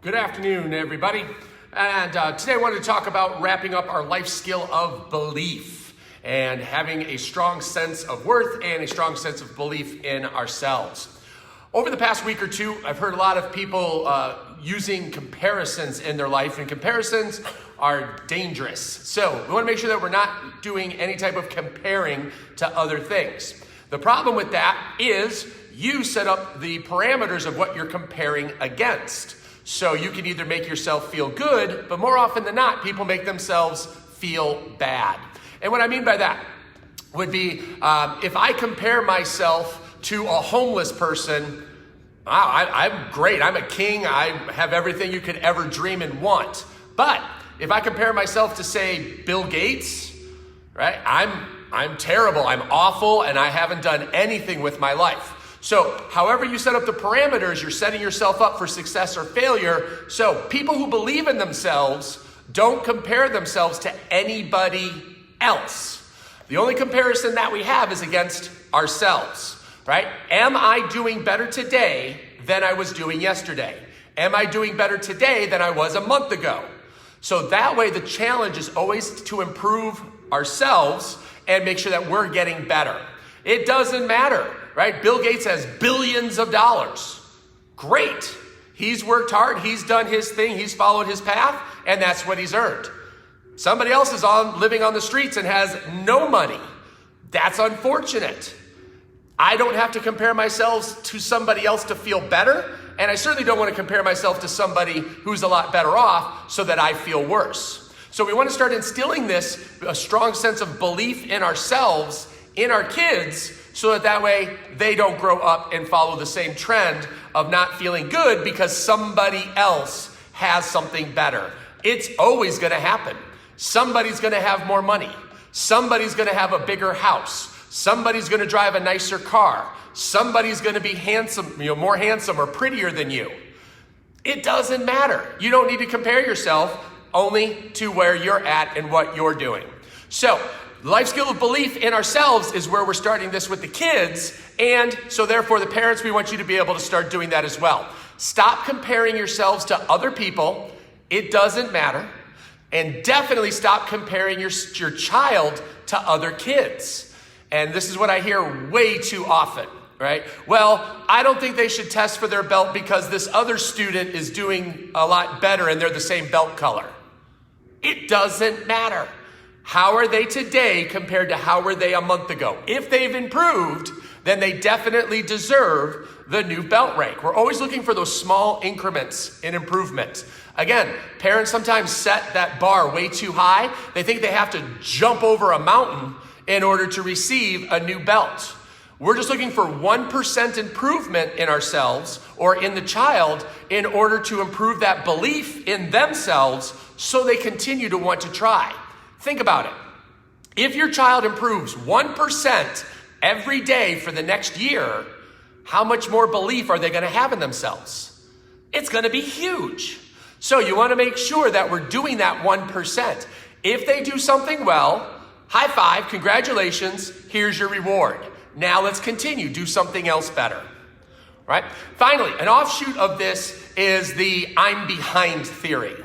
Good afternoon, everybody. And today I wanted to talk about wrapping up our life skill of belief and having a strong sense of worth and a strong sense of belief in ourselves. Over the past week or two, I've heard a lot of people using comparisons in their life, and comparisons are dangerous. So we want to make sure that we're not doing any type of comparing to other things. The problem with that is you set up the parameters of what you're comparing against. So you can either make yourself feel good, but more often than not, people make themselves feel bad. And what I mean by that would be if I compare myself to a homeless person, wow, I'm great. I'm a king. I have everything you could ever dream and want. But if I compare myself to, say, Bill Gates, right? I'm terrible. I'm awful, and I haven't done anything with my life. So however you set up the parameters, you're setting yourself up for success or failure. So people who believe in themselves don't compare themselves to anybody else. The only comparison that we have is against ourselves, right? Am I doing better today than I was doing yesterday? Am I doing better today than I was a month ago? So that way the challenge is always to improve ourselves and make sure that we're getting better. It doesn't matter, right? Bill Gates has billions of dollars. Great. He's worked hard. He's done his thing. He's followed his path, and that's what he's earned. Somebody else is living on the streets and has no money. That's unfortunate. I don't have to compare myself to somebody else to feel better, and I certainly don't want to compare myself to somebody who's a lot better off so that I feel worse. So we want to start instilling a strong sense of belief in ourselves, in our kids, so that way they don't grow up and follow the same trend of not feeling good because somebody else has something better. It's always going to happen. Somebody's going to have more money. Somebody's going to have a bigger house. Somebody's going to drive a nicer car. Somebody's going to be handsome, more handsome or prettier than you. It doesn't matter. You don't need to compare yourself only to where you're at and what you're doing. So, life skill of belief in ourselves is where we're starting this with the kids, and so therefore the parents, we want you to be able to start doing that as well. Stop comparing yourselves to other people. It doesn't matter. And definitely stop comparing your child to other kids. And this is what I hear way too often, right? Well, I don't think they should test for their belt because this other student is doing a lot better and they're the same belt color. It doesn't matter. How are they today compared to how were they a month ago? If they've improved, then they definitely deserve the new belt rank. We're always looking for those small increments in improvement. Again, parents sometimes set that bar way too high. They think they have to jump over a mountain in order to receive a new belt. We're just looking for 1% improvement in ourselves or in the child in order to improve that belief in themselves so they continue to want to try. Think about it. If your child improves 1% every day for the next year, how much more belief are they going to have in themselves? It's going to be huge. So you want to make sure that we're doing that 1%. If they do something well, high five, congratulations, here's your reward. Now let's continue, do something else better. Right? Finally, an offshoot of this is the I'm behind theory.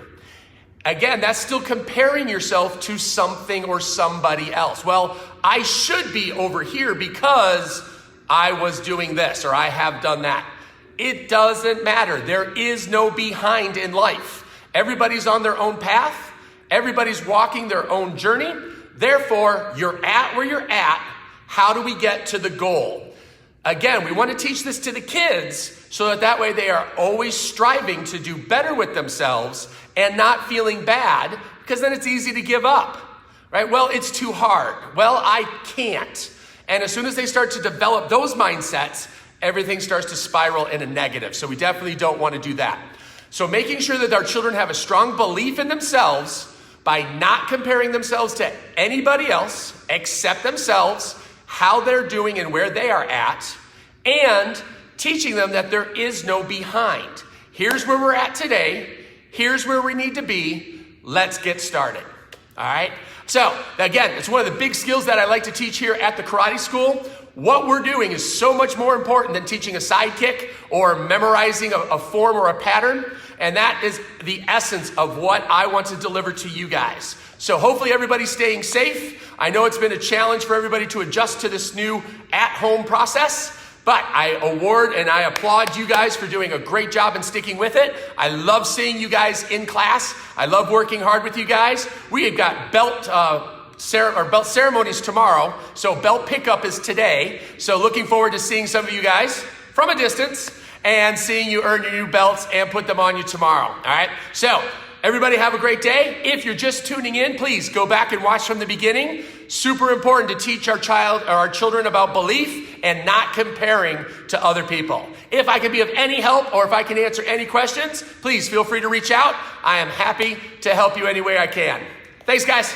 Again, that's still comparing yourself to something or somebody else. Well, I should be over here because I was doing this or I have done that. It doesn't matter. There is no behind in life. Everybody's on their own path. Everybody's walking their own journey. Therefore, you're at where you're at. How do we get to the goal? Again, we want to teach this to the kids so that way they are always striving to do better with themselves and not feeling bad, because then it's easy to give up, right? Well, it's too hard. Well, I can't. And as soon as they start to develop those mindsets, everything starts to spiral in a negative. So we definitely don't want to do that. So making sure that our children have a strong belief in themselves by not comparing themselves to anybody else except themselves, how they're doing and where they are at, and teaching them that there is no behind. Here's where we're at today. Here's where we need to be. Let's get started. All right? So, again, it's one of the big skills that I like to teach here at the karate school. What we're doing is so much more important than teaching a sidekick or memorizing a form or a pattern. And that is the essence of what I want to deliver to you guys. So hopefully everybody's staying safe. I know it's been a challenge for everybody to adjust to this new at-home process, but I award and I applaud you guys for doing a great job and sticking with it. I love seeing you guys in class. I love working hard with you guys. We have got belt ceremonies tomorrow, so belt pickup is today. So looking forward to seeing some of you guys from a distance and seeing you earn your new belts and put them on you tomorrow. All right, so everybody have a great day. If you're just tuning in, please go back and watch from the beginning. Super important to teach our children about belief and not comparing to other people. If I can be of any help or if I can answer any questions, please feel free to reach out. I am happy to help you any way I can. Thanks, guys.